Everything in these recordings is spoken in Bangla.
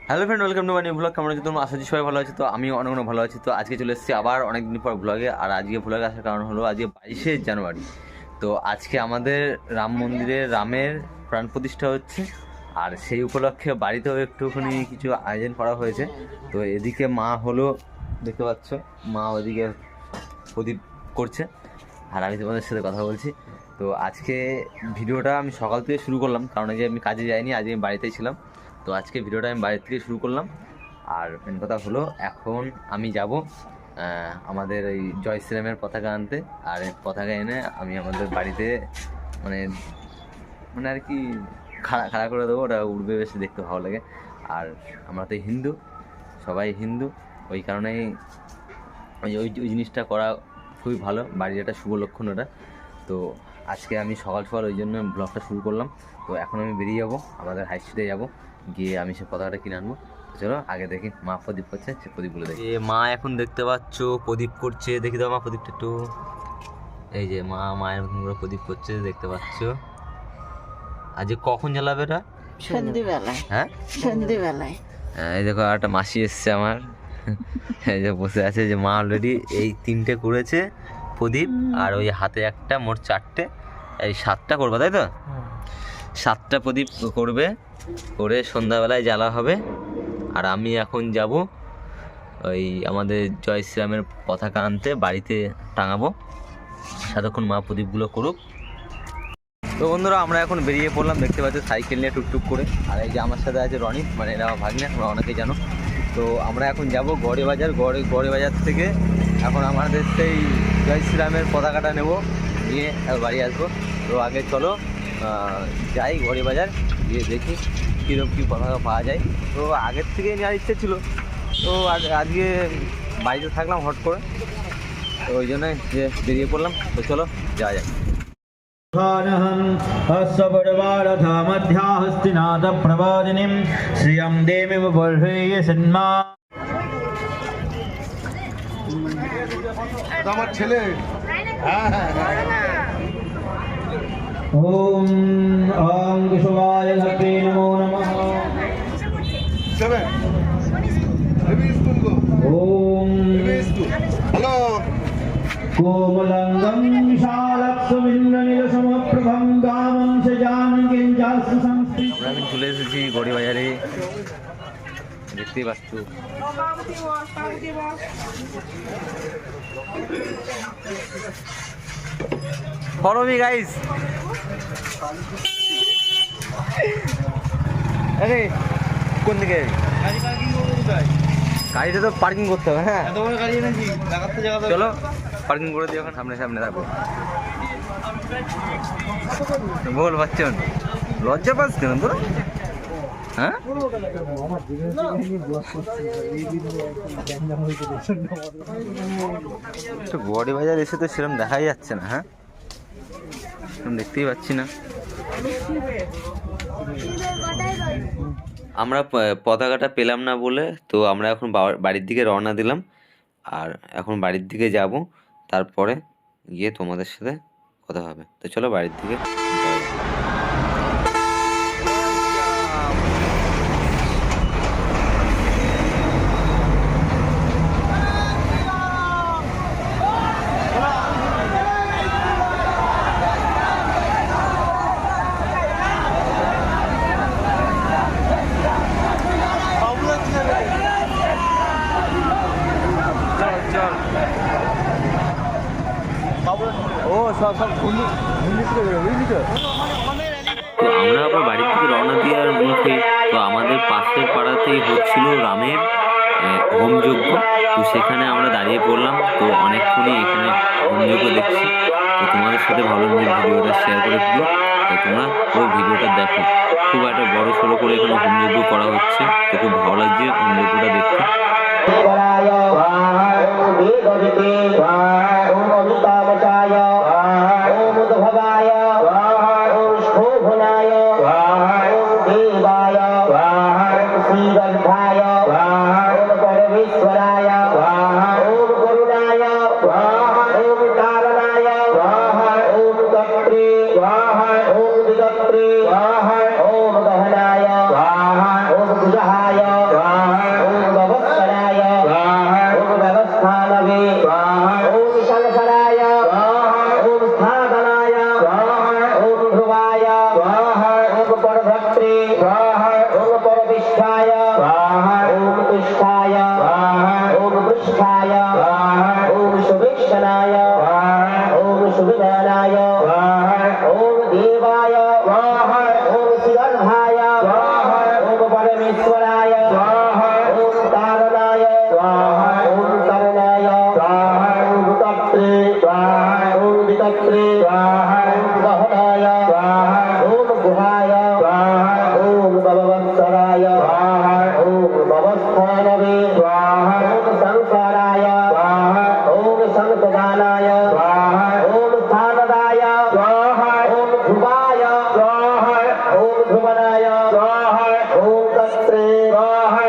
Hello friend, welcome to my new blog. কেমন আছো তোমরা? আশা করি সবাই ভালো আছো। তো আমি অনেক ভালো আছি। তো আজকে চলে এসেছি আবার অনেকদিন পর ব্লগে। আর আজকে ব্লগে আসার কারণ হলো আজকে 22শে জানুয়ারি। তো আজকে আমাদের রাম মন্দিরে রামের প্রাণ প্রতিষ্ঠা হচ্ছে। আর সেই উপলক্ষে বাড়িতেও একটুখানি কিছু আয়োজন করা হয়েছে। তো এদিকে মা হলো, দেখতে পাচ্ছ, মা ওদিকে প্রদীপ করছে আর আমি তোমাদের সাথে কথা বলছি। তো আজকে ভিডিওটা আমি সকাল থেকে শুরু করলাম, কারণ আজকে আমি কাজে যাইনি, আজকে আমি বাড়িতেই ছিলাম। তো আজকে ভিডিওটা আমি বাড়ির থেকে শুরু করলাম। আর মেন কথা হলো এখন আমি যাব আমাদের এই জয় শ্রীরামের পতাকা আনতে। আর পতাকা এনে আমি আমাদের বাড়িতে মানে মানে আর কি খাড়া করে দেবো, ওটা উড়বে, বেশ দেখতে ভালো লাগে। আর আমরা তো হিন্দু, সবাই হিন্দু, ওই কারণেই ওই ওই ওই জিনিসটা করা খুবই ভালো, বাড়ির একটা শুভ লক্ষণ ওটা। তো আজকে আমি সকাল সকাল ওই জন্য ব্লগটা শুরু করলাম। তো এখন আমি বেরিয়ে যাবো, আমাদের হাই স্ট্রিটে যাবো, গিয়ে আমি সে পতাকাটা কিনে আনবো। চলো আগে দেখি মা প্রদীপ করছে, সে প্রদীপগুলো দেখি। মা এখন দেখতে পাচ্ছ প্রদীপ করছে, দেখি দাও মা প্রদীপটা একটু। এই যে মায়ের মতন করে প্রদীপ করছে, দেখতে পাচ্ছ। আজ কখন জ্বালাবে এটা? সন্ধ্যেবেলায়। হ্যাঁ, সন্ধ্যেবেলায়। এই দেখো একটা মাসি এসছে আমার, এই যে বসে আছে। যে মা অলরেডি এই 3টে করেছে প্রদীপ, আর ওই হাতে একটা, মোট 4টে, এই 7টা করবে, তাই তো? 7টা প্রদীপ করবে, করে সন্ধ্যাবেলায় জ্বালা হবে। আর আমি এখন যাব ওই আমাদের জয় শ্রীরামের পতাকা আনতে, বাড়িতে টাঙাবো, সারাক্ষণ মা প্রদীপগুলো করুক। তো বন্ধুরা, আমরা এখন বেরিয়ে পড়লাম, দেখতে পাচ্ছি সাইকেল নিয়ে টুকটুক করে। আর এই যে আমার সাথে আছে রনি, মানে এরা আমার ভাগ্নে, তোমরা অনেকেই জানো। তো আমরা এখন যাব গড়ে বাজার। গড়ে বাজার থেকে এখন আমাদের সেই জয় শ্রীরামের পতাকাটা নেব, নিয়ে বাড়ি আসবো। তো আগে চলো যাই গড়ে বাজার, গিয়ে দেখি কীরকম কী পতাকা পাওয়া যায়। তো আগের থেকেই নেওয়ার ইচ্ছে ছিল, তো আজকে বাড়িতে থাকলাম হট করে, তো ওই জন্যই যে বেরিয়ে পড়লাম। তো চলো যাওয়া যাক। हस्तिनाथप्रवादिनीं श्रियं देवीं वर्धेय सन्मा। আমার ছেলে। ओम ओम केशवाय भक्ते नमो नमः। ओम হ্যালো। कोमलंगं विशालक्षविन्दनीलसमप्रभं गामं सजानकीं जास्तु संस्थित। আমরা এখন চলে এসেছি গড়ি বাজারে, দেখতেই পাচ্ছ। Follow me guys. আরে কোন দিকে? গাড়িটা তো পার্কিং করতে হবে। হ্যাঁ, এত বড় গাড়ি এনেছি, লাগাতে জায়গা দাও। চলো পার্কিং করে দিও, এখন সামনে সামনে থাকবো। বল বাচ্চন, লজ্জা পাস কেন তোরা? হ্যাঁ, তো বড়ি বাজার এসে তো সেরকম দেখাই যাচ্ছে না। হ্যাঁ, সেরকম দেখতেই পাচ্ছি না। আমরা পতাকাটা পেলাম না বলে তো আমরা এখন বাড়ির দিকে রওনা দিলাম। আর এখন বাড়ির দিকে যাব, তারপরে গিয়ে তোমাদের সাথে কথা হবে। তো চলো বাড়ির দিকে যাওয়া যাক। ও সব সব বুঝলি তো। তো আমরা আবার বাড়ির থেকে রওনা দেওয়ার মুখে তো আমাদের পাশের পাড়াতেই হচ্ছিল রামের হোমযজ্ঞ। তো সেখানে আমরা দাঁড়িয়ে পড়লাম। তো অনেকক্ষণই এখানে হোমযজ্ঞ দেখছি। তো তোমাদের সাথে ভালো ভিডিওটা শেয়ার করে দিও। তো তোমরা পুরো ভিডিওটা দেখো, খুব একটা বড় সড়ো করে এখানে হোমযজ্ঞ করা হচ্ছে। তো খুব ভালো লাগছে হোমযজ্ঞটা দেখতে। ओम गहनाय ओम कुजहाय स्वाहा ओम नमस्तानवे स्वाहा ओम शंकराय स्वाहा ओम शंकदानाय स्वाहा ओम स्थानदाय स्वाहा ओम ध्रुवाय स्वाहा ओम ध्रुवनाय स्वाहा ओम तत्रे स्वाहा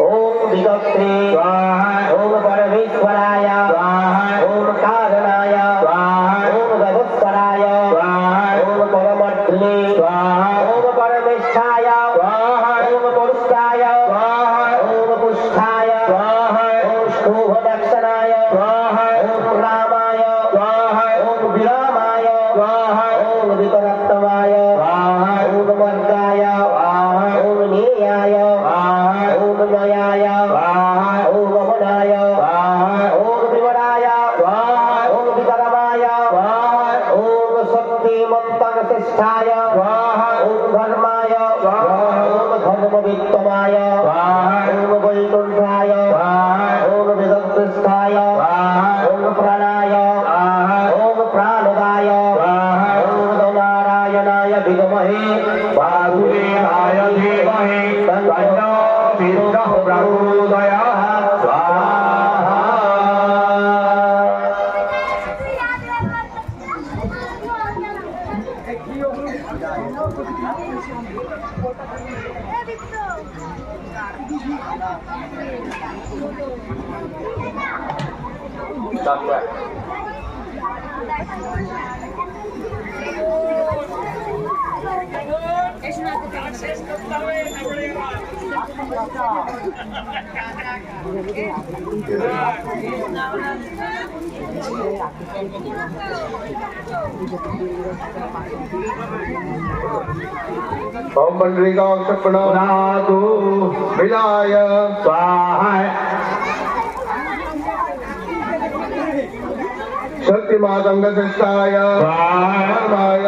ओम विदत्रे स्वाहा ओम परमेश्वराय स्वाहा ओम कारणाय स्वाहा ओम भगवत्पराय स्वाहा ओम परमर्थिने स्वाहा ओम परमेष्ठाय स्वाहा ओम पुरुषाय स्वाहा ओम पुष्ठाय स्वाहा ओम शोभदक्षणाय स्वाहा ओम रामाय स्वाहा ओम विरामाय स्वाहा ओम विकरत्तमाय स्वाहा ओम वर्गाय स्वाहा ओम नीयाय स्वाहा ओम नयाय स्वाहा ओम वमनाय स्वाहा ओम विवराय स्वाहा ओम विकरमाय स्वाहा ओम शक्तिमन्तरशिष्ठाय स्वाहा ओम धर्माय स्वाहा ओम धर्मवित्तमाय स्वाहा ओम वैकुण्ठाय स्वाहा ओम विदत्तिष्ठाय स्वाहा ओम प्राणाय स्वाहा ओम प्राणदाय स्वाहा ओम नारायणाय विद्महे वासुदेवाय धीमहि तन्नो विष्णुः प्रचोदयात् स्वाहा ओम पंडरीकाक्ष प्रणनातु विलाय स्वाहा शक्तिमातंगशिष्टाय धर्माय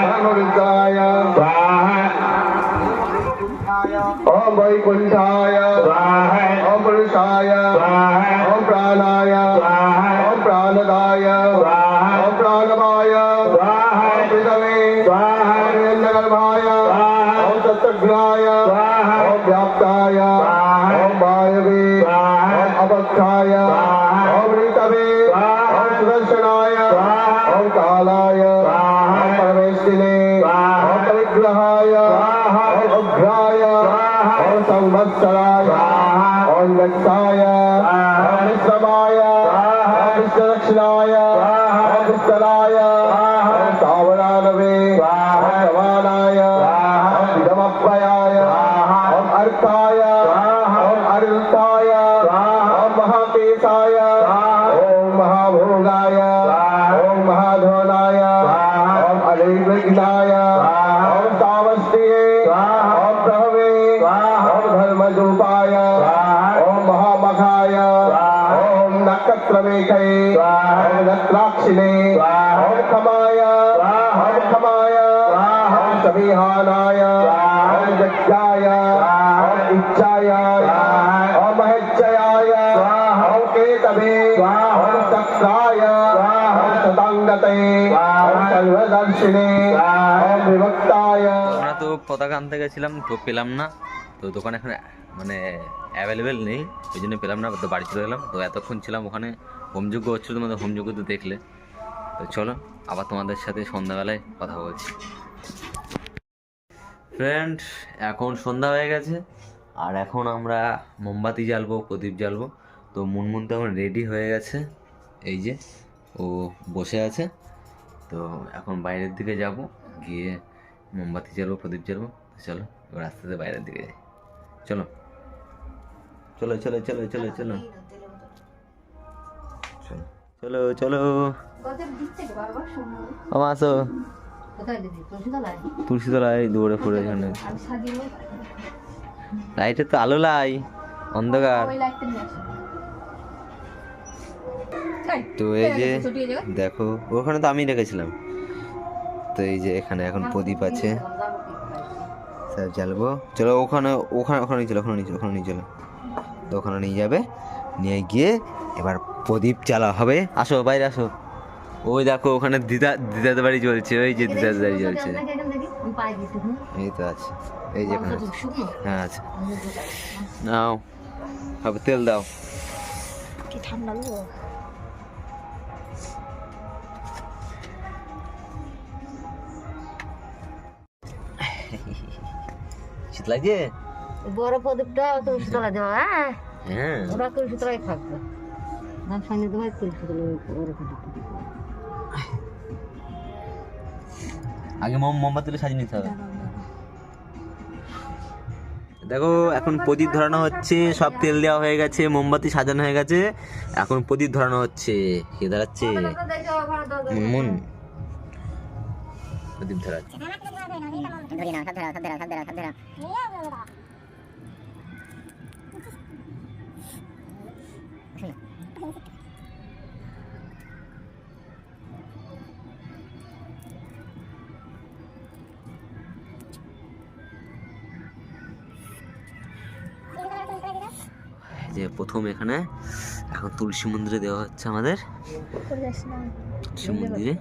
धर्मविद्याय ओम वैकुंठाय ओम पुरुषाय ओम प्राणाय ओम प्राणदाय ओम प्राणवाय ओम पृथ्वे ओम हिरण्यगर्भाय ओम तत्त्वज्ञाय ओम व्याप्ताय ओम वायवे ओम अपक्षाय ओम ऋतवे ओम सुदर्शनाय ओम कालाय ओम परमेष्टिने ओम परिग्रहाय ओम उग्राय ओम संवत्सराय ओम वत्साय ओम विश्रमाय ओम विश्वदक्षिणाय ओम विस्तराय ओम सावरानवे ओम समानाय ओम विदमप्पयाय ओम अर्थाय ओम अरुताय ओम महाकेशाय ओम महाभोगाय ओम महाधनाय ओम अनिर्विघ्नाय ओम सावस्तिये ओम प्रभवे ओम धर्मरूपाय ओम महामघाय ओम नक्षत्रमेघे ओम नत्राक्षिणे ओम खमाय ओम समिहानाय ओम यज्ञाय ओम इच्छाय ओम महेच्छयाय ओम केतवे ओम सक्राय ओम शतांगते ओम सर्वदर्शिने ओम विभक्ताय। আমরা তো পতাকা আনতে গেছিলাম তো পেলাম না, তো দোকান এখন মানে অ্যাভেলেবেল নেই, ওই জন্য পেলাম না, তো বাড়ি চলে গেলাম। তো এতক্ষণ ছিলাম ওখানে, হোমযজ্ঞ হচ্ছিল, তোমাদের হোমযজ্ঞ তো দেখলে। তো চলো আবার তোমাদের সাথে সন্ধ্যাবেলায় কথা বলছি। ফ্রেন্ড, এখন সন্ধ্যা হয়ে গেছে আর এখন আমরা মোমবাতি জ্বালবো, প্রদীপ জ্বালবো। তো মুনমুন তো এখন রেডি হয়ে গেছে, এই যে ও বসে আছে। তো এখন বাইরের দিকে যাব, গিয়ে মোমবাতি জ্বালবো, প্রদীপ জ্বালবো। চলো এবার আস্তে আস্তে বাইরের দিকে যাই। চলো চলো চলো চলো চলো চলো চলো চলো মামা আসো। তুলসীতলায় দৌড়ে পড়ে এখানে লাইটের তো আলো লাই, অন্ধকার। তো এই যে দেখো, ওখানে তো আমি রেখেছিলাম। তো এই যে এখানে এখন প্রদীপ আছে, স্যার জ্বালবো। চলো ওখানে ওখানে ওখানে চলো, ওখানে নিয়ে ওখানে নিয়ে চলো। তো ওখানে নিয়ে যাবে, নিয়ে গিয়ে এবার প্রদীপ জ্বালা হবে। আসো বাইরে আসো। ওই দেখো ওখানে দিদাদের বাড়ি জ্বলছে, ওই যে দিদাদের বাড়ি জ্বলছে। এই তো আছে, এই যে এখানে আছে। হ্যাঁ আছে, নাও হবে তেল দাও। কি ঠান্ডা গো। শীত লাগছে? বড় প্রদীপটা তুলসী তলায় দেওয়া, হ্যাঁ হ্যাঁ ওরা তুলসী তলায় থাকবে। না সঙ্গে দেওয়া তুলসী তলায় বড় প্রদীপ। আগে মোমবাতিটা সাজিয়ে নিতে হবে। দেখো এখন প্রদীপ ধরানো হচ্ছে, সব তেল দেওয়া হয়ে গেছে, মোমবাতি সাজানো হয়ে গেছে, এখন প্রদীপ ধরানো হচ্ছে। কে ধরাচ্ছে? মুনমুন প্রদীপ ধরাচ্ছে। যে প্রথম এখানে এখন তুলসী মন্দিরে দেওয়া হচ্ছে আমাদের, তুলসী মন্দিরে।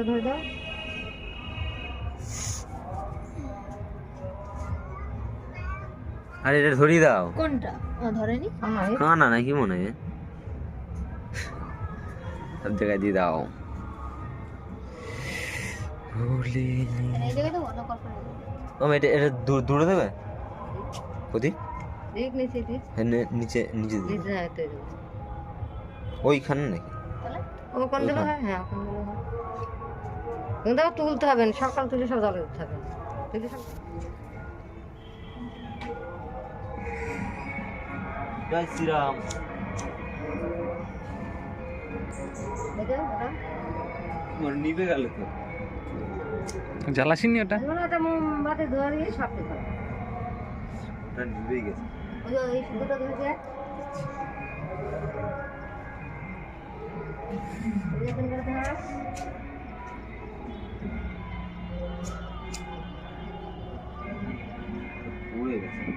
ধরে দাও। আরে এটা ধরিয়ে দাও। কোনটা ধরেনি? কানা নাকি মনে হয়, সব জায়গায় দিয়ে দাও। এটা এটা দূরে দেবে প্রদীপ? হ্যাঁ, নিচে নিচে দিবে। ওইখানে নাকি? কিন্তু তুলতে হবে না, সকাল তুলে সব জলে দিতে হবে। জয় শ্রীরাম। নিভে গেল তো, জ্বালাসিনি ওটা? ওটা মোমবাতি ধরিয়ে সব দিতে হবে। ওটা নিভেই গেছে। ওই দুটো ধরে পুড়ে গেছে।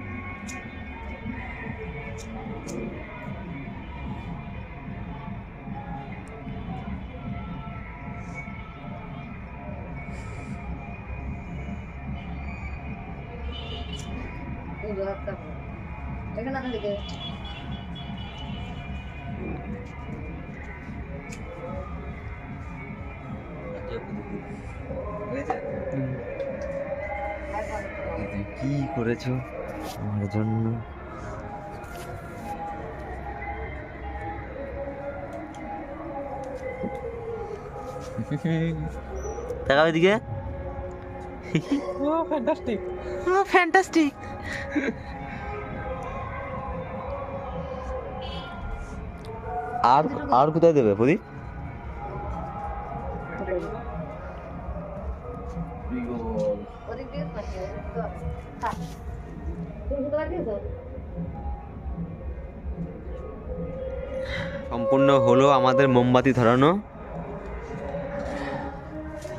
এখানে দিকে কি করেছো আমার জন্য? তাকাও এদিকে। ও ফ্যান্টাস্টিক। ফ্যান্টাস্টিক। আর আর কোথায় দেবে প্রদীপ? ওদিক দিয়ে তুমি তো দিয়েছো। সম্পূর্ণ হলো আমাদের মোমবাতি ধরানো।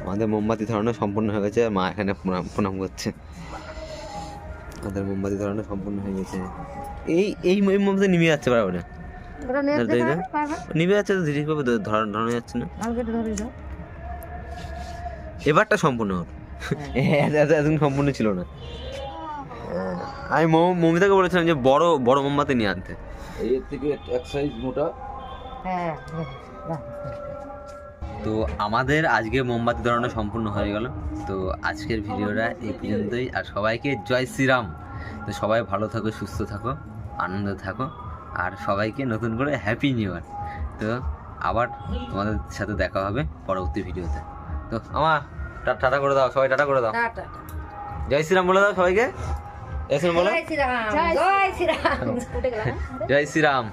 আমাদের মোমবাতি ধরানো সম্পূর্ণ হয়ে গেছে। মা এখানে প্রণাম করছে। আমাদের মোমবাতি ধরানো সম্পূর্ণ হয়ে গেছে। এই এই মোমবাতি নিভে যাচ্ছে বরাবর, ওটা নিয়ে যেতে পারবে? নিভে যাচ্ছে তো, ধীরে ধীরে ধরানো যাচ্ছে না। কালকে ধরে দাও। এবারটা সম্পূর্ণ হলো, এতদিন সম্পূর্ণ ছিল না। আমি মমিতাকে বলেছিলাম যে বড় বড় মোমবাতি নিয়ে আনতে। এর থেকে এক সাইজ মোটা। হ্যাঁ তো আমাদের আজকে মোমবাতি ধরানো সম্পূর্ণ হয়ে গেল। তো আজকের ভিডিওটা এই পর্যন্তই। আর সবাইকে জয় শ্রীরাম। তো সবাই ভালো থাকো, সুস্থ থাকো, আনন্দ থাকো, আর সবাইকে নতুন করে হ্যাপি নিউ ইয়ার। তো আবার তোমাদের সাথে দেখা হবে পরবর্তী ভিডিওতে। তো আমার টাটা করে দাও, সবাই টাটা করে দাও। টাটা। জয় শ্রীরাম বলে দাও সবাইকে। জয় শ্রীরাম বলো। জয় শ্রীরাম। জয় শ্রীরাম। জয় শ্রীরাম।